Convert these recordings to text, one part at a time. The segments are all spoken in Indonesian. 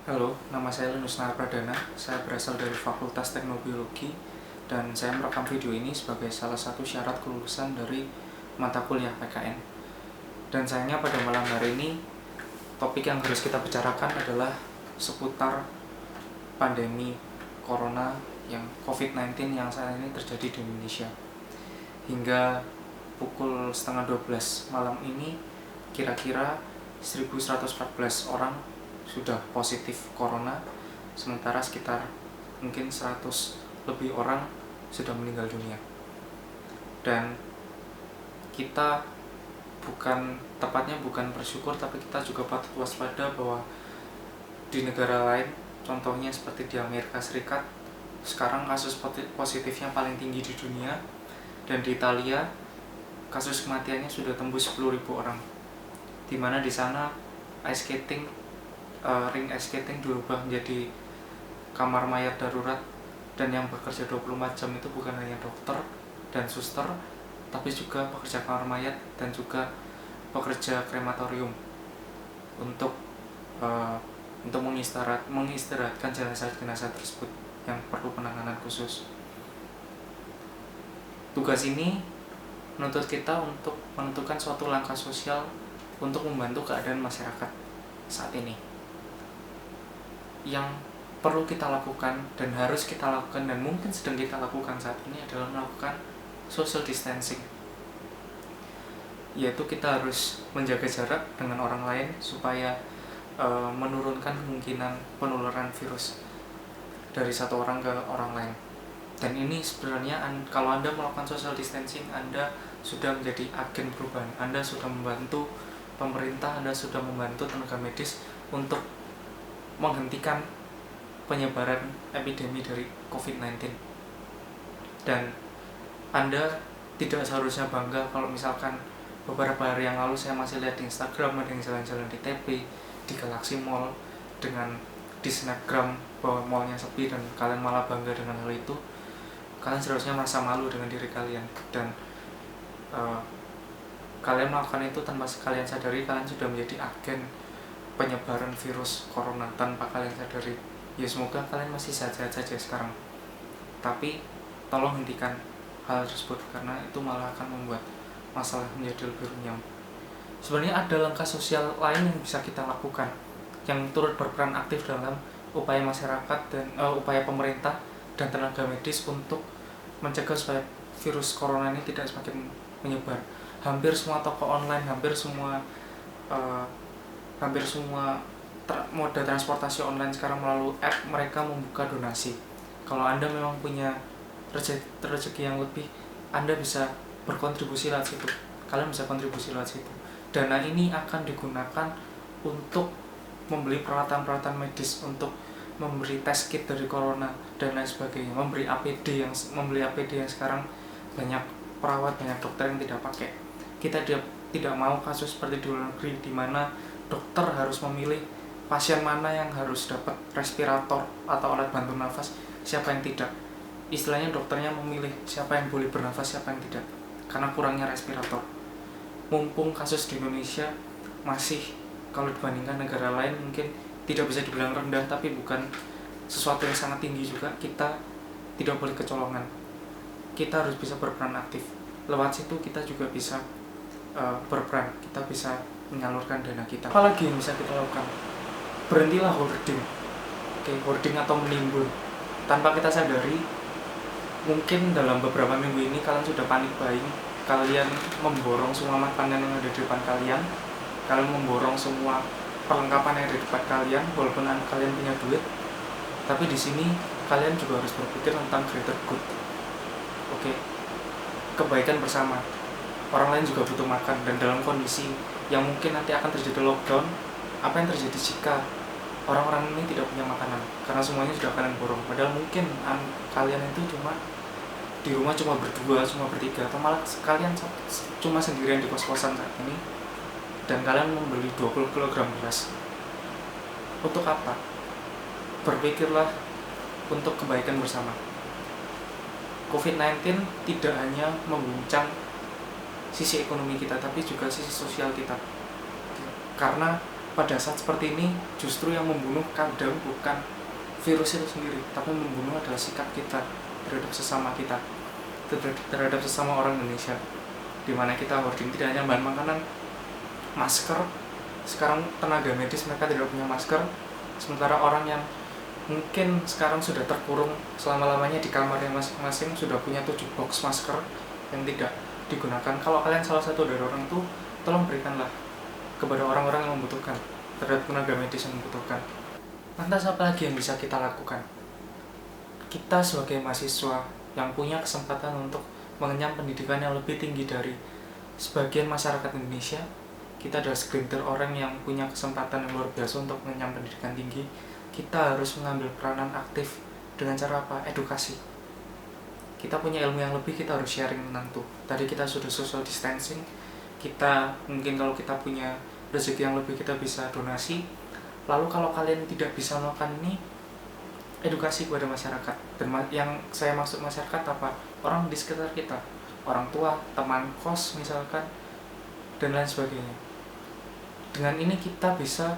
Halo, nama saya Linus Pradana. Saya berasal dari Fakultas Teknobiologi dan saya merekam video ini sebagai salah satu syarat kelulusan dari mata kuliah PKN. Dan sayangnya pada malam hari ini topik yang harus kita bicarakan adalah seputar pandemi Corona yang COVID-19 yang saat ini terjadi di Indonesia. Hingga pukul setengah 12 malam ini kira-kira 1114 orang sudah positif corona, sementara sekitar mungkin 100 lebih orang sudah meninggal dunia. Dan kita tepatnya bukan bersyukur, tapi kita juga patut waspada bahwa di negara lain, contohnya seperti di Amerika Serikat, sekarang kasus positifnya paling tinggi di dunia, dan di Italia kasus kematiannya sudah tembus 10.000 orang, dimana di sana ring ice skating dirubah menjadi kamar mayat darurat, dan yang bekerja 24 jam itu bukan hanya dokter dan suster, tapi juga pekerja kamar mayat dan juga pekerja krematorium untuk mengistirahatkan jenazah-jenazah tersebut yang perlu penanganan khusus. Tugas ini menuntut kita untuk menentukan suatu langkah sosial untuk membantu keadaan masyarakat saat ini. Yang perlu kita lakukan dan harus kita lakukan dan mungkin sedang kita lakukan saat ini adalah melakukan social distancing, yaitu kita harus menjaga jarak dengan orang lain supaya menurunkan kemungkinan penularan virus dari satu orang ke orang lain. Dan ini sebenarnya kalau Anda melakukan social distancing, Anda sudah menjadi agen perubahan. Anda sudah membantu pemerintah, Anda sudah membantu tenaga medis untuk menghentikan penyebaran epidemi dari COVID-19. Dan Anda tidak seharusnya bangga kalau misalkan beberapa hari yang lalu saya masih lihat di Instagram ada yang jalan-jalan di TP, di Galaxy Mall, dengan di Snapgram bahwa mallnya sepi, dan kalian malah bangga dengan hal itu. Kalian seharusnya merasa malu dengan diri kalian, dan kalian melakukan itu tanpa kalian sadari kalian sudah menjadi agen penyebaran virus corona tanpa kalian sadari. Ya semoga kalian masih sehat-sehat saja sekarang, tapi tolong hentikan hal tersebut karena itu malah akan membuat masalah menjadi lebih runyam. Sebenarnya ada langkah sosial lain yang bisa kita lakukan yang turut berperan aktif dalam upaya masyarakat dan upaya pemerintah dan tenaga medis untuk mencegah supaya virus corona ini tidak semakin menyebar. Hampir semua toko online, hampir semua moda transportasi online sekarang melalui app mereka membuka donasi. Kalau Anda memang punya rezeki yang lebih, Anda bisa berkontribusi lewat situ. Kalian bisa kontribusi lewat situ. Dana ini akan digunakan untuk membeli peralatan-peralatan medis, untuk memberi test kit dari corona dan lain sebagainya, membeli APD yang sekarang banyak perawat, banyak dokter yang tidak pakai. Kita tidak mau kasus seperti di luar negeri di mana dokter harus memilih pasien mana yang harus dapat respirator atau alat bantu nafas, siapa yang tidak. Istilahnya dokternya memilih siapa yang boleh bernafas, siapa yang tidak, karena kurangnya respirator. Mumpung kasus di Indonesia masih, kalau dibandingkan negara lain mungkin tidak bisa dibilang rendah, tapi bukan sesuatu yang sangat tinggi juga, kita tidak boleh kecolongan. Kita harus bisa berperan aktif. Lewat situ kita juga bisa berperan, kita bisa menyalurkan dana kita. Apalagi yang bisa kita lakukan? Berhentilah hoarding. Hoarding atau menimbun tanpa kita sadari. Mungkin dalam beberapa minggu ini kalian sudah panik buying, kalian memborong semua makanan yang ada di depan kalian, kalian memborong semua perlengkapan yang ada di depan kalian, walaupun kalian punya duit. Tapi di sini kalian juga harus berpikir tentang greater good. Kebaikan bersama. Orang lain juga butuh makan, dan dalam kondisi yang mungkin nanti akan terjadi lockdown, apa yang terjadi jika orang-orang ini tidak punya makanan karena semuanya sudah kalian borong? Padahal mungkin kalian itu cuma di rumah cuma berdua, cuma bertiga, atau malah kalian cuma sendirian di kos-kosan saat ini, dan kalian membeli 20 kg beras. Untuk apa? Berpikirlah untuk kebaikan bersama. COVID-19 tidak hanya mengguncang sisi ekonomi kita, tapi juga sisi sosial kita. Karena pada saat seperti ini justru yang membunuh kadang bukan virus itu sendiri, tapi membunuh adalah sikap kita terhadap sesama kita, terhadap sesama orang Indonesia, dimana kita hoarding tidak hanya bahan makanan, masker. Sekarang tenaga medis mereka tidak punya masker, sementara orang yang mungkin sekarang sudah terkurung selama-lamanya di kamarnya masing-masing sudah punya 7 box masker yang tidak digunakan. Kalau kalian salah satu dari orang itu, tolong berikanlah kepada orang-orang yang membutuhkan, terhadap tenaga medis yang membutuhkan. Lantas apa lagi yang bisa kita lakukan? Kita sebagai mahasiswa yang punya kesempatan untuk mengenyam pendidikan yang lebih tinggi dari sebagian masyarakat Indonesia, kita adalah segelintir orang yang punya kesempatan yang luar biasa untuk mengenyam pendidikan tinggi. Kita harus mengambil peranan aktif dengan cara apa? Edukasi. Kita punya ilmu yang lebih, kita harus sharing tentang itu. Tadi kita sudah social distancing, kita mungkin kalau kita punya rezeki yang lebih kita bisa donasi. Lalu kalau kalian tidak bisa melakukan ini, edukasi kepada masyarakat. Dan yang saya maksud masyarakat apa? Orang di sekitar kita, orang tua, teman kos misalkan, dan lain sebagainya. Dengan ini kita bisa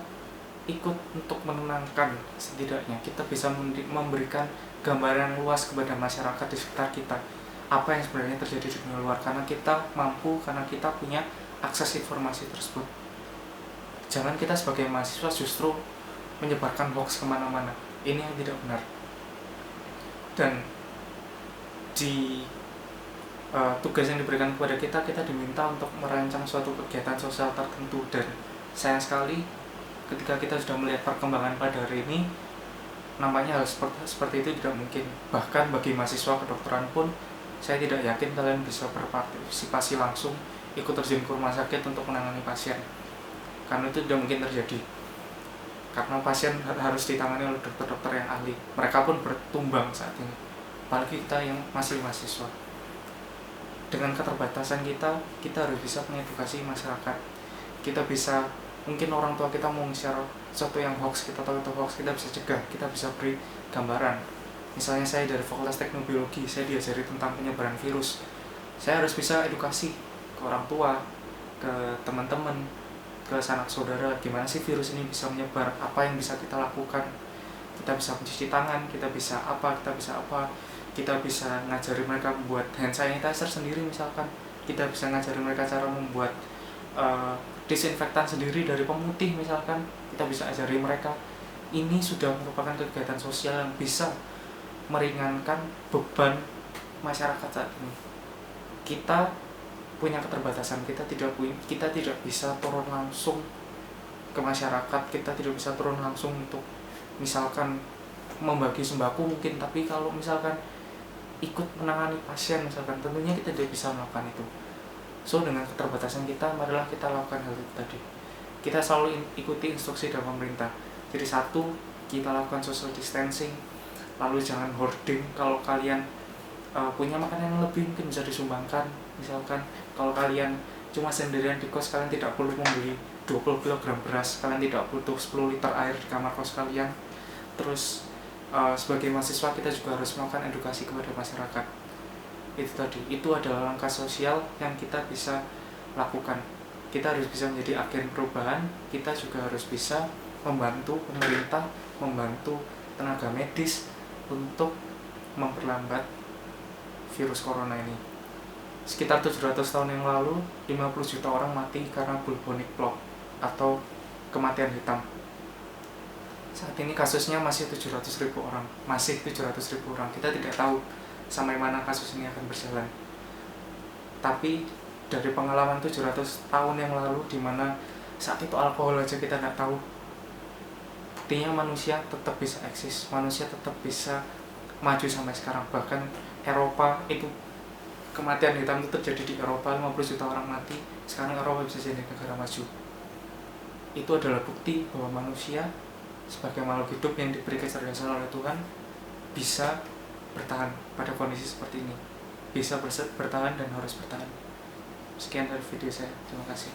ikut untuk menenangkan, setidaknya kita bisa memberikan gambaran luas kepada masyarakat di sekitar kita apa yang sebenarnya terjadi di dunia luar, karena kita mampu, karena kita punya akses informasi tersebut. Jangan kita sebagai mahasiswa justru menyebarkan hoax kemana-mana, ini yang tidak benar. Dan di tugas yang diberikan kepada kita, kita diminta untuk merancang suatu kegiatan sosial tertentu, dan sayang sekali ketika kita sudah melihat perkembangan pada hari ini, nampaknya hal seperti itu tidak mungkin. Bahkan bagi mahasiswa kedokteran pun, saya tidak yakin kalian bisa berpartisipasi langsung, ikut terjun ke rumah sakit untuk menangani pasien, karena itu tidak mungkin terjadi. Karena pasien harus ditangani oleh dokter-dokter yang ahli, mereka pun bertumbang saat ini, apalagi kita yang masih mahasiswa. Dengan keterbatasan kita harus bisa mengedukasi masyarakat. Kita bisa, mungkin orang tua kita mau share sesuatu yang hoax, kita tahu itu hoax, kita bisa cegah, kita bisa beri gambaran. Misalnya saya dari Fakultas Teknobiologi, saya diajari tentang penyebaran virus. Saya harus bisa edukasi ke orang tua, ke teman-teman, ke sanak saudara, gimana sih virus ini bisa menyebar, apa yang bisa kita lakukan. Kita bisa mencuci tangan, kita bisa apa, kita bisa ngajari mereka membuat hand sanitizer sendiri misalkan. Kita bisa ngajari mereka cara membuat disinfektan sendiri dari pemutih misalkan. Kita bisa ajari mereka. Ini sudah merupakan kegiatan sosial yang bisa meringankan beban masyarakat saat ini. Kita punya keterbatasan, kita tidak bisa turun langsung ke masyarakat, kita tidak bisa turun langsung untuk misalkan membagi sembako mungkin, tapi kalau misalkan ikut menangani pasien misalkan, tentunya kita tidak bisa melakukan itu. So dengan keterbatasan kita, marilah kita lakukan hal itu tadi. Kita selalu ikuti instruksi dari pemerintah. Jadi satu, kita lakukan social distancing. Lalu jangan hoarding. Kalau kalian punya makanan yang lebih, mungkin bisa disumbangkan. Misalkan kalau kalian cuma sendirian di kos, kalian tidak perlu membeli 20 kg beras, kalian tidak butuh 10 liter air di kamar kos kalian. Terus sebagai mahasiswa kita juga harus melakukan edukasi kepada masyarakat. Itu tadi, itu adalah langkah sosial yang kita bisa lakukan. Kita harus bisa menjadi agen perubahan. Kita juga harus bisa membantu pemerintah, membantu tenaga medis untuk memperlambat virus corona ini. Sekitar 700 tahun yang lalu, 50 juta orang mati karena bubonic plague atau kematian hitam. Saat ini kasusnya masih 700.000 orang. Kita tidak tahu sampai mana kasus ini akan berjalan. Tapi dari pengalaman 700 tahun yang lalu, di mana saat itu alkohol aja kita tidak tahu, buktinya manusia tetap bisa eksis, manusia tetap bisa maju sampai sekarang. Bahkan Eropa itu, kematian hitam itu terjadi di Eropa, 50 juta orang mati, sekarang Eropa bisa jadi negara maju. Itu adalah bukti bahwa manusia sebagai makhluk hidup yang diberi kecerdasan oleh Tuhan bisa bertahan pada kondisi seperti ini, bisa bertahan dan harus bertahan. Sekian dari video saya, terima kasih.